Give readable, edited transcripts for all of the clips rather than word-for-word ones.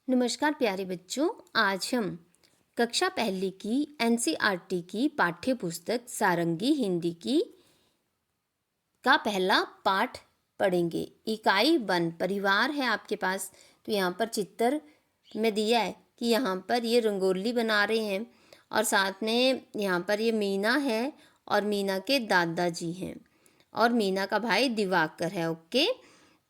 नमस्कार प्यारे बच्चों। आज हम कक्षा पहली की एनसीईआरटी की पाठ्य पुस्तक सारंगी हिंदी की का पहला पाठ पढ़ेंगे। इकाई 1 परिवार है आपके पास। तो यहाँ पर चित्र में दिया है कि यहाँ पर ये रंगोली बना रहे हैं और साथ में यहाँ पर ये मीना है और मीना के दादाजी हैं और मीना का भाई दिवाकर है। ओके,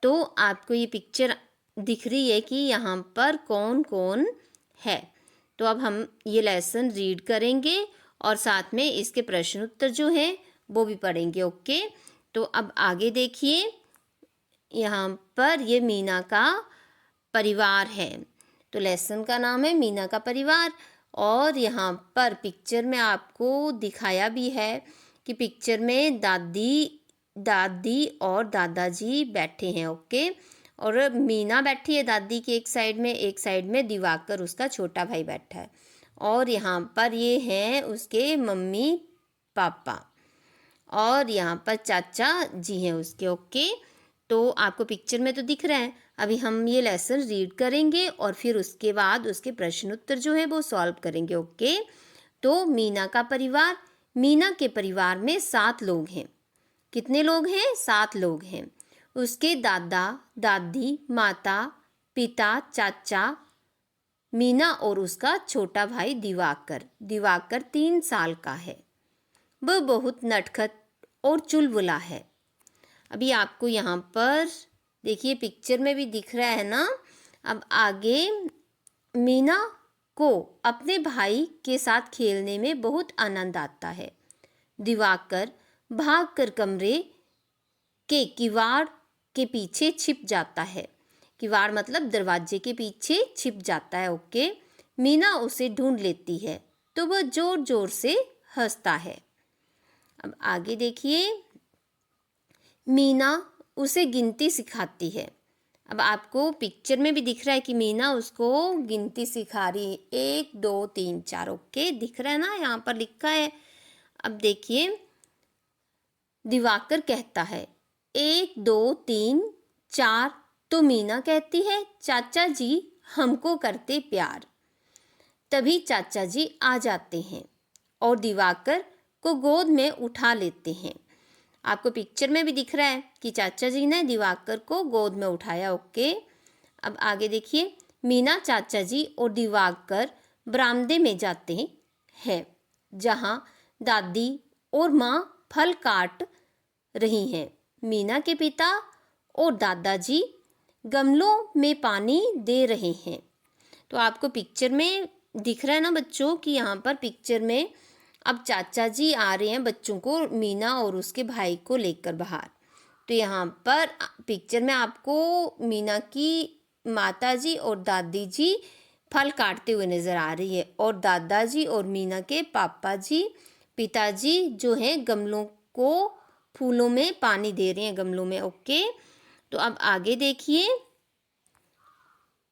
तो आपको ये पिक्चर दिख रही है कि यहाँ पर कौन कौन है। तो अब हम ये लेसन रीड करेंगे और साथ में इसके प्रश्न उत्तर जो हैं वो भी पढ़ेंगे। ओके, तो अब आगे देखिए, यहाँ पर ये मीना का परिवार है। तो लेसन का नाम है मीना का परिवार और यहाँ पर पिक्चर में आपको दिखाया भी है कि पिक्चर में दादी और दादाजी बैठे हैं। ओके, और मीना बैठी है दादी की एक साइड में दिवाकर उसका छोटा भाई बैठा है और यहाँ पर ये हैं उसके मम्मी पापा और यहाँ पर चाचा जी हैं उसके। ओके, तो आपको पिक्चर में तो दिख रहा है। अभी हम ये लेसन रीड करेंगे और फिर उसके बाद उसके प्रश्न उत्तर जो है वो सॉल्व करेंगे। ओके, तो मीना का परिवार, मीना के परिवार में 7 लोग हैं। कितने लोग हैं? 7 लोग हैं। उसके दादा दादी, माता पिता, चाचा, मीना और उसका छोटा भाई दिवाकर 3 साल का है। वह बहुत नटखट और चुलबुला है। अभी आपको यहाँ पर देखिए पिक्चर में भी दिख रहा है ना। अब आगे मीना को अपने भाई के साथ खेलने में बहुत आनंद आता है। दिवाकर भागकर कमरे के किवाड़ के पीछे छिप जाता है। किवाड़ मतलब दरवाजे के पीछे छिप जाता है। ओके, मीना उसे ढूंढ लेती है तो वह जोर जोर से हंसता है। अब आगे देखिए, मीना उसे गिनती सिखाती है। अब आपको पिक्चर में भी दिख रहा है कि मीना उसको गिनती सिखा रही है, 1 2 3 4। ओके, दिख रहा है ना, यहाँ पर लिखा है। अब देखिए, दिवाकर कहता है 1 2 3 4 तो मीना कहती है चाचा जी हमको करते प्यार। तभी चाचा जी आ जाते हैं और दिवाकर को गोद में उठा लेते हैं। आपको पिक्चर में भी दिख रहा है कि चाचा जी ने दिवाकर को गोद में उठाया। ओके, अब आगे देखिए, मीना, चाचा जी और दिवाकर बरामदे में जाते हैं जहाँ दादी और माँ फल काट रही हैं। मीना के पिता और दादाजी गमलों में पानी दे रहे हैं। तो आपको पिक्चर में दिख रहा है ना बच्चों कि यहाँ पर पिक्चर में अब चाचा जी आ रहे हैं बच्चों को, मीना और उसके भाई को लेकर बाहर। तो यहाँ पर पिक्चर में आपको मीना की माताजी और दादी जी फल काटते हुए नज़र आ रही है और दादाजी और मीना के पिताजी जो हैं गमलों को फूलों में पानी दे रहे हैं, गमलों में। ओके, तो अब आगे देखिए,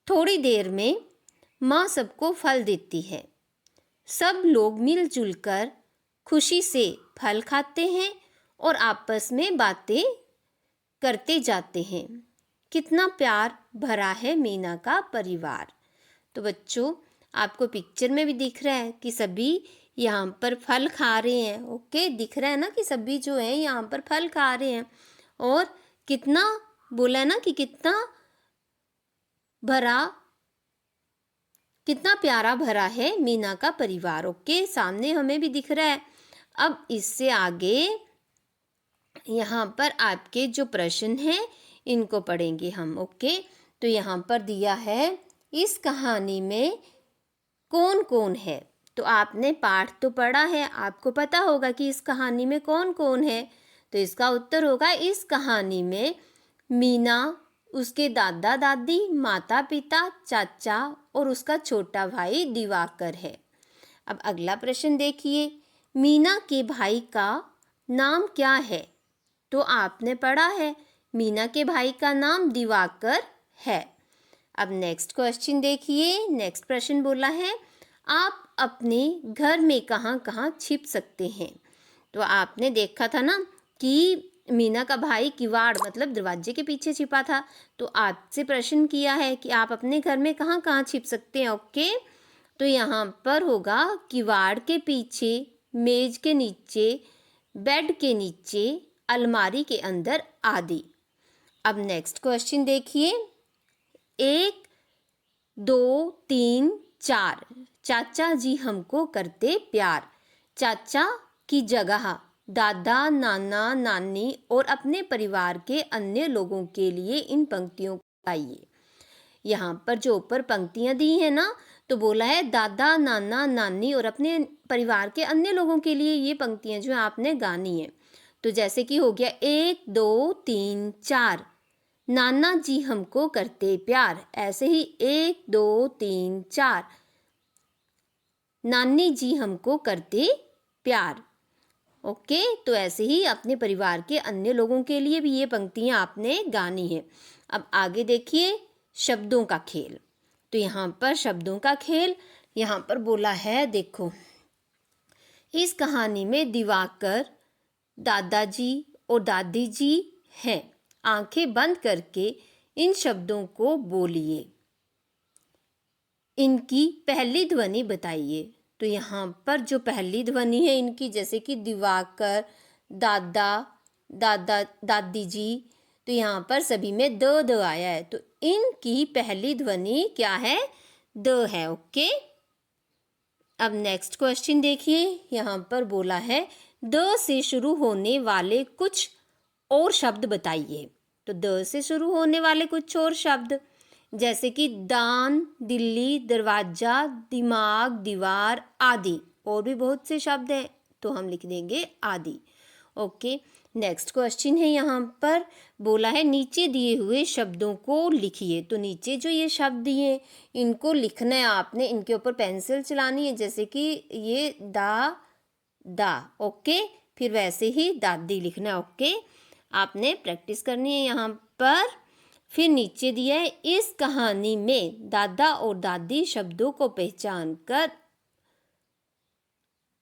थोड़ी देर में माँ सबको फल देती है। सब लोग मिलजुल कर खुशी से फल खाते हैं और आपस में बातें करते जाते हैं। कितना प्यार भरा है मीना का परिवार। तो बच्चों, आपको पिक्चर में भी दिख रहा है कि सभी यहाँ पर फल खा रहे हैं। ओके, दिख रहा है ना कि सभी जो है यहाँ पर फल खा रहे हैं और कितना बोला है ना कि कितना प्यारा भरा है मीना का परिवार। ओके, सामने हमें भी दिख रहा है। अब इससे आगे यहाँ पर आपके जो प्रश्न हैं इनको पढ़ेंगे हम। ओके, तो यहाँ पर दिया है, इस कहानी में कौन कौन है। तो आपने पाठ तो पढ़ा है, आपको पता होगा कि इस कहानी में कौन कौन है। तो इसका उत्तर होगा, इस कहानी में मीना, उसके दादा दादी, माता पिता, चाचा और उसका छोटा भाई दिवाकर है। अब अगला प्रश्न देखिए, मीना के भाई का नाम क्या है। तो आपने पढ़ा है मीना के भाई का नाम दिवाकर है। अब नेक्स्ट क्वेश्चन देखिए, नेक्स्ट प्रश्न बोला है, आप अपने घर में कहाँ कहाँ छिप सकते हैं। तो आपने देखा था ना कि मीना का भाई किवाड़ मतलब दरवाजे के पीछे छिपा था। तो आपसे प्रश्न किया है कि आप अपने घर में कहाँ कहाँ छिप सकते हैं। ओके, तो यहाँ पर होगा किवाड़ के पीछे, मेज के नीचे, बेड के नीचे, अलमारी के अंदर आदि। अब नेक्स्ट क्वेश्चन देखिए, 1 2 3 4 चाचा जी हमको करते प्यार। चाचा की जगह दादा, नाना, नानी और अपने परिवार के अन्य लोगों के लिए इन पंक्तियों को गाइए। यहाँ पर जो ऊपर पंक्तियाँ दी हैं ना, तो बोला है दादा, नाना, नानी और अपने परिवार के अन्य लोगों के लिए ये पंक्तियाँ जो आपने गानी है। तो जैसे कि हो गया 1 2 3 4 नाना जी हमको करते प्यार। ऐसे ही 1 2 3 4 नानी जी हमको करते प्यार। ओके, तो ऐसे ही अपने परिवार के अन्य लोगों के लिए भी ये पंक्तियाँ आपने गानी है। अब आगे देखिए, शब्दों का खेल। तो यहाँ पर शब्दों का खेल यहाँ पर बोला है, देखो इस कहानी में दिवाकर, दादाजी और दादी जी हैं। आंखें बंद करके इन शब्दों को बोलिए, इनकी पहली ध्वनि बताइए। तो यहाँ पर जो पहली ध्वनि है इनकी, जैसे कि दिवाकर, दादा, दादा, दादी जी, तो यहाँ पर सभी में द आया है। तो इनकी पहली ध्वनि क्या है? द है। ओके, अब नेक्स्ट क्वेश्चन देखिए, यहाँ पर बोला है द से शुरू होने वाले कुछ और शब्द बताइए। तो द से शुरू होने वाले कुछ और शब्द, जैसे कि दान, दिल्ली, दरवाजा, दिमाग, दीवार आदि। और भी बहुत से शब्द हैं, तो हम लिख देंगे आदि। ओके, नेक्स्ट क्वेश्चन है, यहाँ पर बोला है नीचे दिए हुए शब्दों को लिखिए। तो नीचे जो ये शब्द दिए इनको लिखना है आपने, इनके ऊपर पेंसिल चलानी है, जैसे कि ये दा। ओके, फिर वैसे ही दादी लिखना है। ओके, आपने प्रैक्टिस करनी है यहाँ पर। फिर नीचे दिया है इस कहानी में दादा और दादी शब्दों को पहचान कर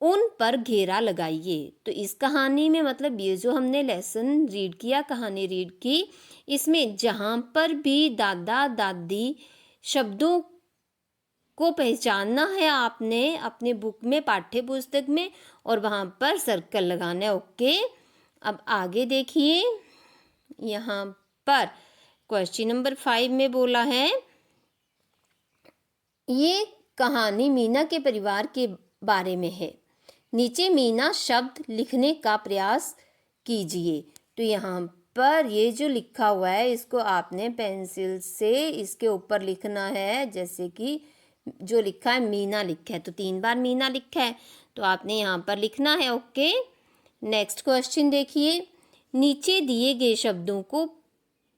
उन पर घेरा लगाइए। तो इस कहानी में मतलब ये जो हमने लेसन रीड किया, कहानी रीड की, इसमें जहाँ पर भी दादा दादी शब्दों को पहचानना है आपने अपने बुक में, पाठ्य पुस्तक में, और वहाँ पर सर्कल लगाना है। ओके, अब आगे देखिए, यहाँ पर क्वेश्चन नंबर 5 में बोला है ये कहानी मीना के परिवार के बारे में है। नीचे मीना शब्द लिखने का प्रयास कीजिए। तो यहाँ पर ये जो लिखा हुआ है इसको आपने पेंसिल से इसके ऊपर लिखना है, जैसे कि जो लिखा है मीना लिखा है, तो 3 बार मीना लिखा है, तो आपने यहाँ पर लिखना है। ओके, नेक्स्ट क्वेश्चन देखिए, नीचे दिए गए शब्दों को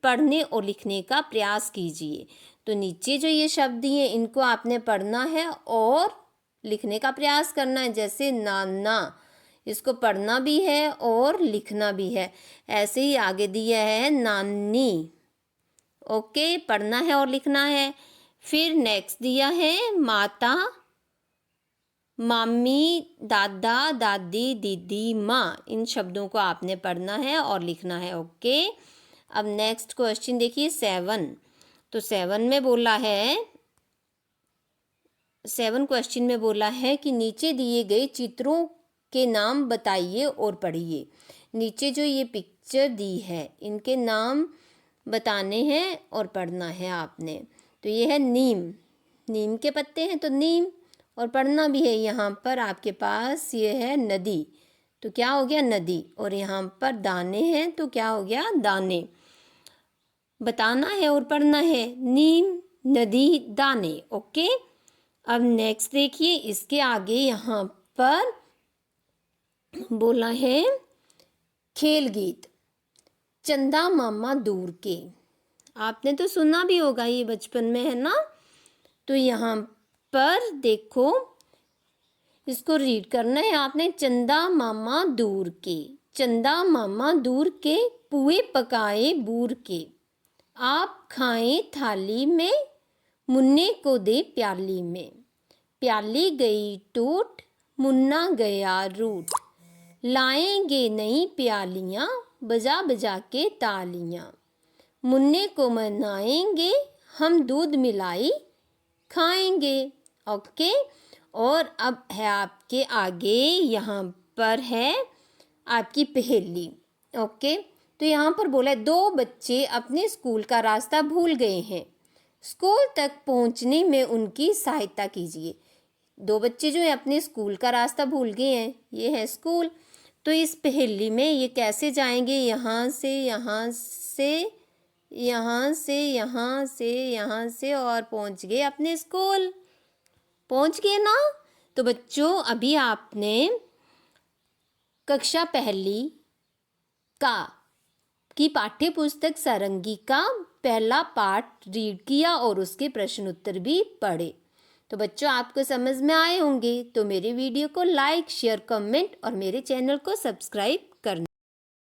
पढ़ने और लिखने का प्रयास कीजिए। तो नीचे जो ये शब्द दिए इनको आपने पढ़ना है और लिखने का प्रयास करना है। जैसे नाना, इसको पढ़ना भी है और लिखना भी है। ऐसे ही आगे दिया है नानी। ओके, पढ़ना है और लिखना है। फिर नेक्स्ट दिया है माता, मामी, दादा, दादी, दीदी, माँ। इन शब्दों को आपने पढ़ना है और लिखना है। ओके, अब नेक्स्ट क्वेश्चन देखिए 7। तो 7 में बोला है, 7 क्वेश्चन में बोला है कि नीचे दिए गए चित्रों के नाम बताइए और पढ़िए। नीचे जो ये पिक्चर दी है इनके नाम बताने हैं और पढ़ना है आपने। तो ये है नीम, नीम के पत्ते हैं तो नीम, और पढ़ना भी है। यहाँ पर आपके पास ये है नदी, तो क्या हो गया नदी, और यहाँ पर दाने हैं तो क्या हो गया दाने। बताना है और पढ़ना है, नीम, नदी, दाने। ओके, अब नेक्स्ट देखिए, इसके आगे यहाँ पर बोला है खेल गीत। चंदा मामा दूर के, आपने तो सुना भी होगा ये बचपन में, है ना। तो यहाँ पर देखो, इसको रीड करना है आपने। चंदा मामा दूर के, चंदा मामा दूर के, पुए पकाए बूर के, आप खाएं थाली में, मुन्ने को दे प्याली में, प्याली गई टूट, मुन्ना गया रूठ, लाएंगे नई प्यालियाँ, बजा बजा के तालियां, मुन्ने को मनाएंगे हम दूध मिलाई खाएंगे। ओके, और अब है आपके आगे, यहाँ पर है आपकी पहेली। ओके, तो यहाँ पर बोला है 2 बच्चे अपने स्कूल का रास्ता भूल गए हैं, स्कूल तक पहुँचने में उनकी सहायता कीजिए। 2 बच्चे जो है अपने स्कूल का रास्ता भूल गए हैं, ये है स्कूल। तो इस पहेली में ये कैसे जाएंगे, यहाँ से यहाँ से यहाँ से यहाँ से यहाँ से और पहुँच गए अपने स्कूल। पहुँच गए ना। तो बच्चों अभी आपने कक्षा पहली का की पाठ्य पुस्तक सारंगी का पहला पाठ रीड किया और उसके प्रश्न उत्तर भी पढ़े। तो बच्चों आपको समझ में आए होंगे। तो मेरे वीडियो को लाइक, शेयर, कमेंट और मेरे चैनल को सब्सक्राइब